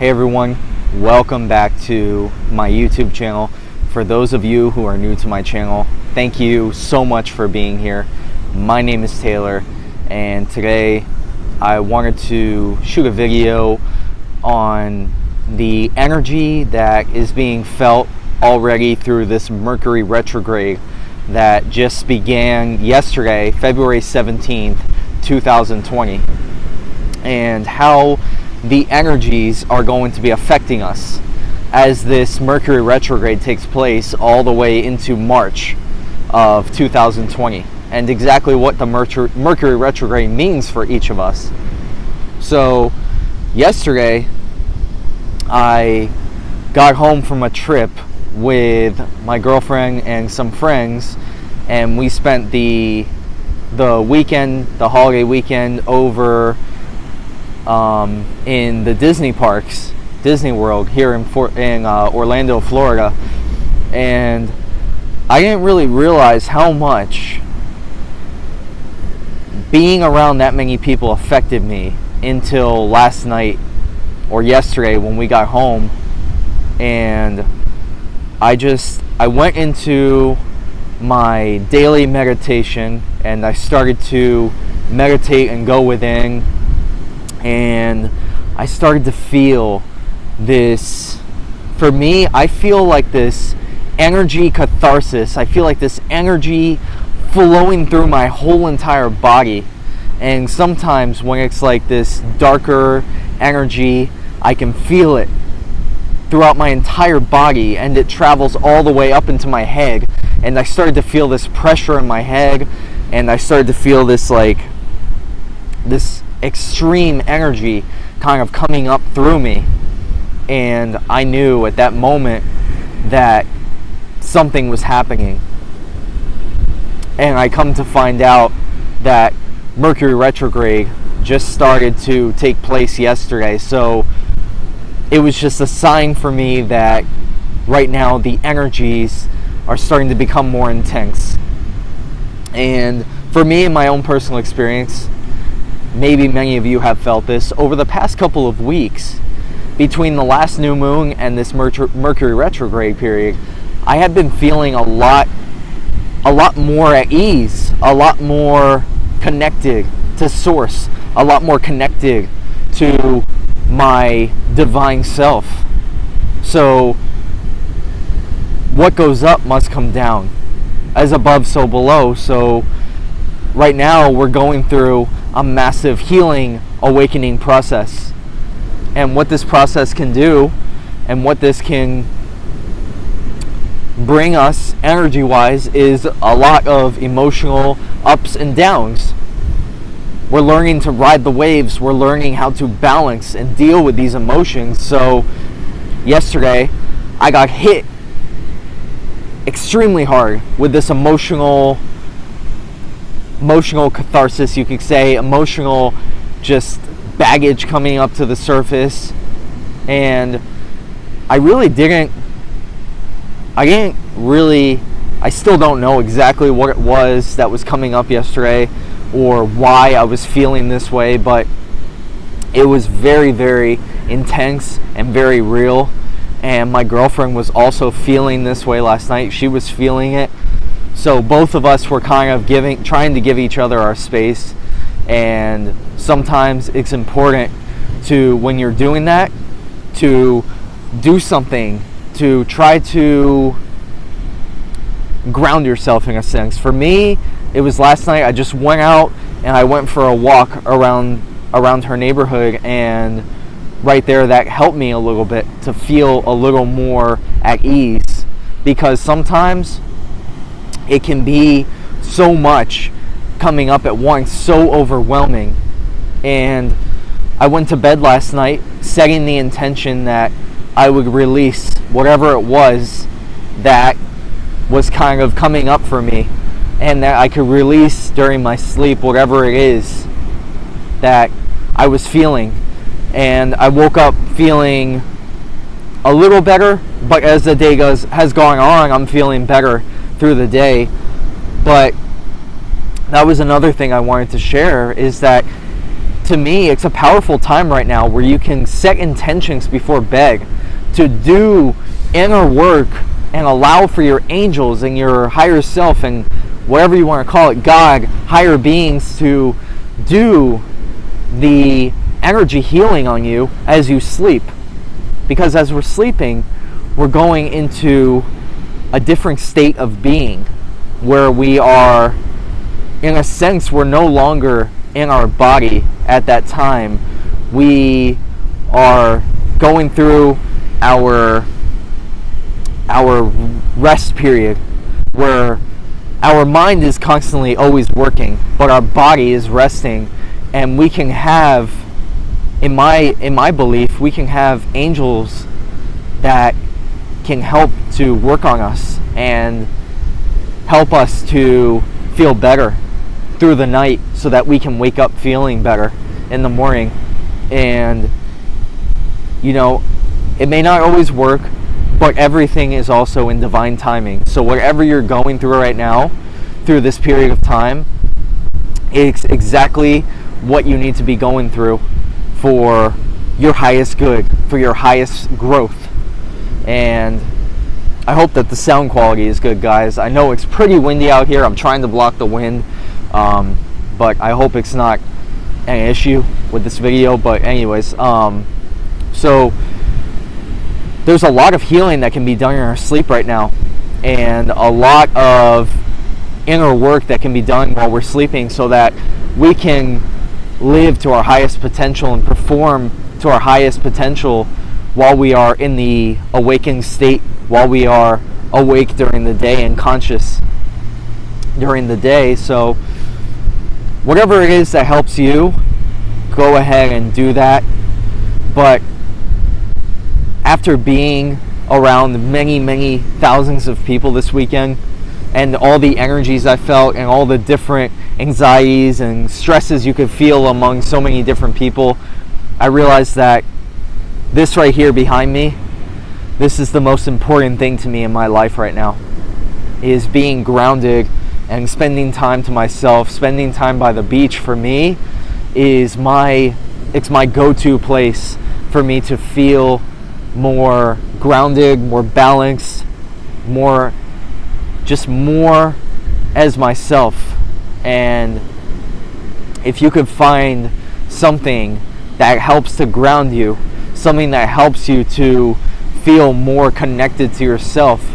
Hey everyone, welcome back to my YouTube channel. For those of you who are new to my channel, thank you so much for being here. My name is Taylor, and today I wanted to shoot a video on the energy that is being felt already through this Mercury retrograde that just began yesterday, February 17th, 2020, and how the energies are going to be affecting us as this Mercury retrograde takes place all the way into March of 2020, and exactly what the Mercury retrograde means for each of us. So yesterday I got home from a trip with my girlfriend and some friends, and we spent the weekend, the holiday weekend, over in the Disney parks, Disney World here in Orlando, Florida. And I didn't really realize how much being around that many people affected me until last night or yesterday when we got home. And I went into my daily meditation, and I started to meditate and go within, and I started to feel this, for me, I feel like this energy catharsis. I feel like this energy flowing through my whole entire body. And sometimes when it's like this darker energy, I can feel it throughout my entire body, and it travels all the way up into my head. And I started to feel this pressure in my head, and I started to feel this extreme energy kind of coming up through me. And I knew at that moment that something was happening. And I come to find out that Mercury retrograde just started to take place yesterday. So it was just a sign for me that right now the energies are starting to become more intense. And for me, in my own personal experience, maybe many of you have felt this, over the past couple of weeks, between the last new moon and this Mercury retrograde period, I have been feeling a lot more at ease, a lot more connected to source, a lot more connected to my divine self. So what goes up must come down, as above so below. So right now we're going through a massive healing, awakening process. And what this process can do, and what this can bring us energy-wise, is a lot of emotional ups and downs. We're learning to ride the waves. We're learning how to balance and deal with these emotions. So yesterday I got hit extremely hard with this emotional catharsis, you could say, emotional just baggage coming up to the surface. And I still don't know exactly what it was that was coming up yesterday or why I was feeling this way, but it was very, very intense and very real. And my girlfriend was also feeling this way last night. She was feeling it. So both of us were kind of trying to give each other our space. And sometimes it's important to, when you're doing that, to do something to try to ground yourself, in a sense. For me, it was last night. I just went out and I went for a walk around her neighborhood, and right there, that helped me a little bit to feel a little more at ease, because sometimes it can be so much coming up at once, so overwhelming. And I went to bed last night setting the intention that I would release whatever it was that was kind of coming up for me, and that I could release during my sleep whatever it is that I was feeling. And I woke up feeling a little better, but as the day has gone on, I'm feeling better through the day. But that was another thing I wanted to share, is that to me, it's a powerful time right now where you can set intentions before bed to do inner work and allow for your angels and your higher self and whatever you want to call it, God, higher beings, to do the energy healing on you as you sleep. Because as we're sleeping, we're going into a different state of being where we are, in a sense, we're no longer in our body at that time. We are going through our rest period where our mind is constantly always working, but our body is resting, and we can have, in my belief, we can have angels that can help to work on us and help us to feel better through the night so that we can wake up feeling better in the morning. And it may not always work, but everything is also in divine timing. So whatever you're going through right now, through this period of time, it's exactly what you need to be going through for your highest good, for your highest growth. And I hope that the sound quality is good, guys. I know it's pretty windy out here. I'm trying to block the wind, but I hope it's not an issue with this video. But anyways, so there's a lot of healing that can be done in our sleep right now, and a lot of inner work that can be done while we're sleeping so that we can live to our highest potential and perform to our highest potential while we are in the awakening state, while we are awake during the day and conscious during the day. So whatever it is that helps you, go ahead and do that. But after being around many thousands of people this weekend, and all the energies I felt and all the different anxieties and stresses you could feel among so many different people, I realized that this right here behind me, this is the most important thing to me in my life right now, is being grounded and spending time to myself. Spending time by the beach for me is my go-to place for me to feel more grounded, more balanced, more as myself. And if you could find something that helps to ground you, something that helps you to feel more connected to yourself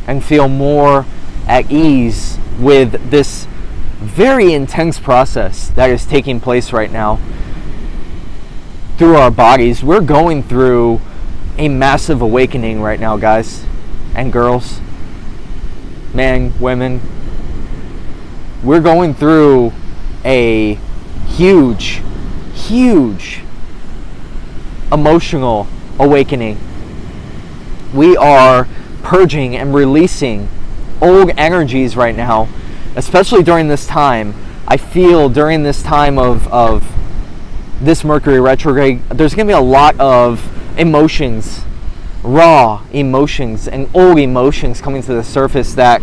and feel more at ease with this very intense process that is taking place right now through our bodies. We're going through a massive awakening right now, guys and girls, men, women. We're going through a huge emotional awakening. We are purging and releasing old energies right now, especially during this time. I feel during this time of this Mercury retrograde, there's going to be a lot of emotions, raw emotions and old emotions coming to the surface that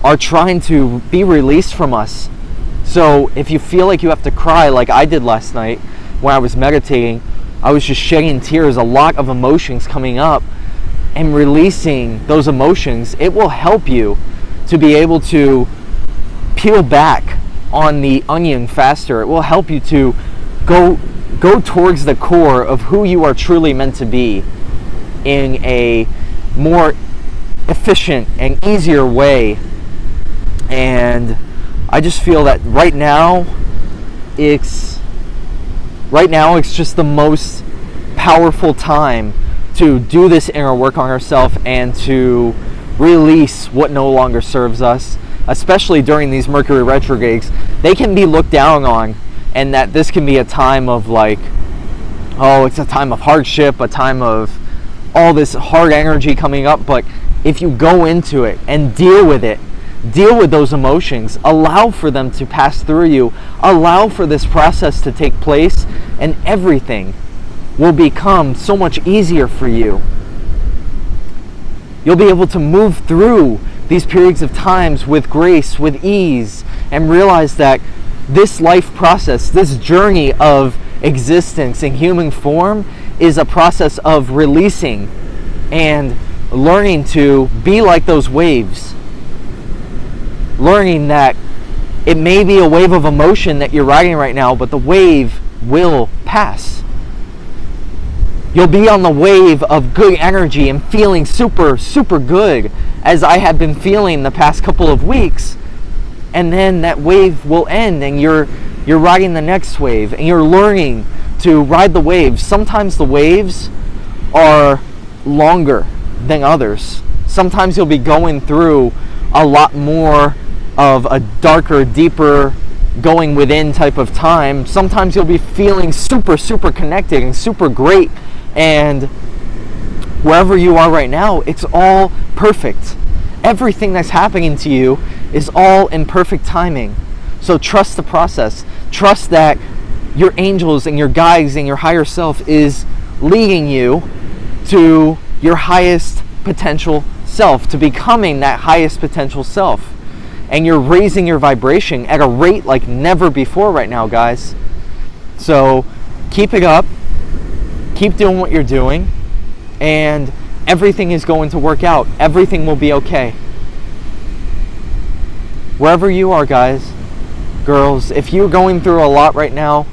are trying to be released from us. So if you feel like you have to cry like I did last night when I was meditating, I was just shedding tears, a lot of emotions coming up, and releasing those emotions, it will help you to be able to peel back on the onion faster. It will help you to go towards the core of who you are truly meant to be in a more efficient and easier way. And I just feel that right now it's just the most powerful time to do this inner work on ourselves and to release what no longer serves us, especially during these Mercury retrogrades. They can be looked down on, and that this can be a time of like, oh, it's a time of hardship, a time of all this hard energy coming up. But if you go into it and deal with it, deal with those emotions, allow for them to pass through you, allow for this process to take place, and everything will become so much easier for you. You'll be able to move through these periods of times with grace, with ease, and realize that this life process, this journey of existence in human form is a process of releasing and learning to be like those waves. Learning that it may be a wave of emotion that you're riding right now, but the wave will pass. You'll be on the wave of good energy and feeling super, super good, as I have been feeling the past couple of weeks. And then that wave will end and you're riding the next wave and you're learning to ride the waves. Sometimes the waves are longer than others. Sometimes you'll be going through a lot more of a darker, deeper, going within type of time. Sometimes you'll be feeling super, super connected and super great. And wherever you are right now, it's all perfect. Everything that's happening to you is all in perfect timing. So trust the process. Trust that your angels and your guides and your higher self is leading you to your highest potential self, to becoming that highest potential self. And you're raising your vibration at a rate like never before right now, guys. So keep it up. Keep doing what you're doing. And everything is going to work out. Everything will be okay. Wherever you are, guys, girls, if you're going through a lot right now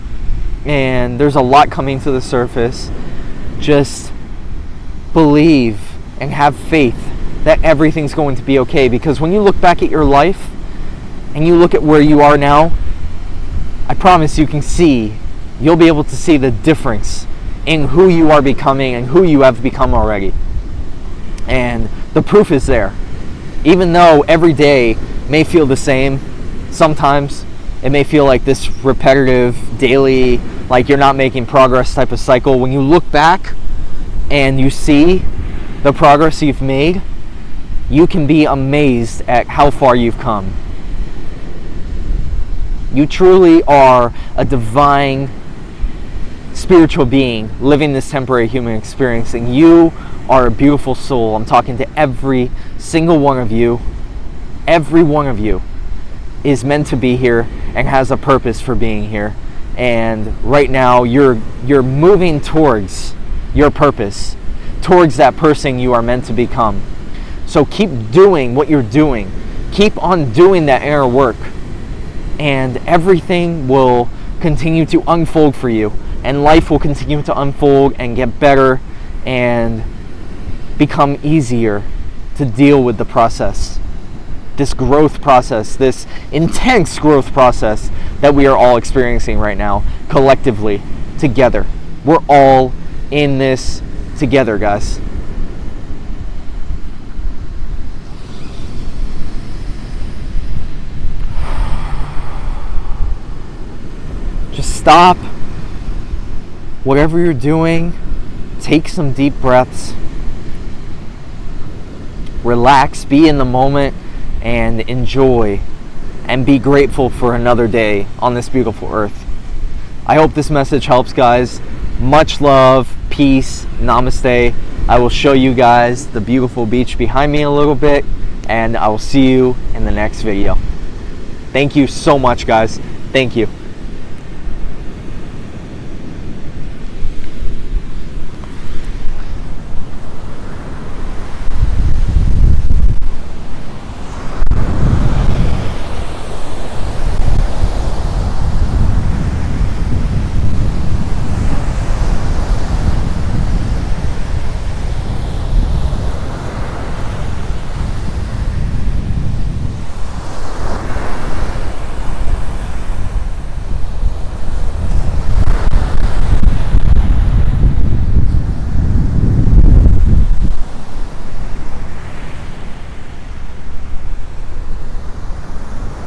and there's a lot coming to the surface, just believe and have faith that everything's going to be okay. Because when you look back at your life and you look at where you are now, I promise you'll be able to see the difference in who you are becoming and who you have become already. And the proof is there. Even though every day may feel the same, sometimes it may feel like this repetitive, daily, like you're not making progress type of cycle. When you look back and you see the progress you've made, you can be amazed at how far you've come. You truly are a divine spiritual being living this temporary human experience, and you are a beautiful soul. I'm talking to every single one of you. Every one of you is meant to be here and has a purpose for being here. And right now you're moving towards your purpose, towards that person you are meant to become. So keep doing what you're doing. Keep on doing that inner work, and everything will continue to unfold for you, and life will continue to unfold and get better and become easier to deal with the process. This growth process, this intense growth process that we are all experiencing right now, collectively, together. We're all in this together, guys. Just stop whatever you're doing, take some deep breaths, relax, be in the moment, and enjoy and be grateful for another day on this beautiful earth. I hope this message helps, guys. Much love, peace, namaste. I will show you guys the beautiful beach behind me in a little bit, and I will see you in the next video. Thank you so much, guys. Thank you.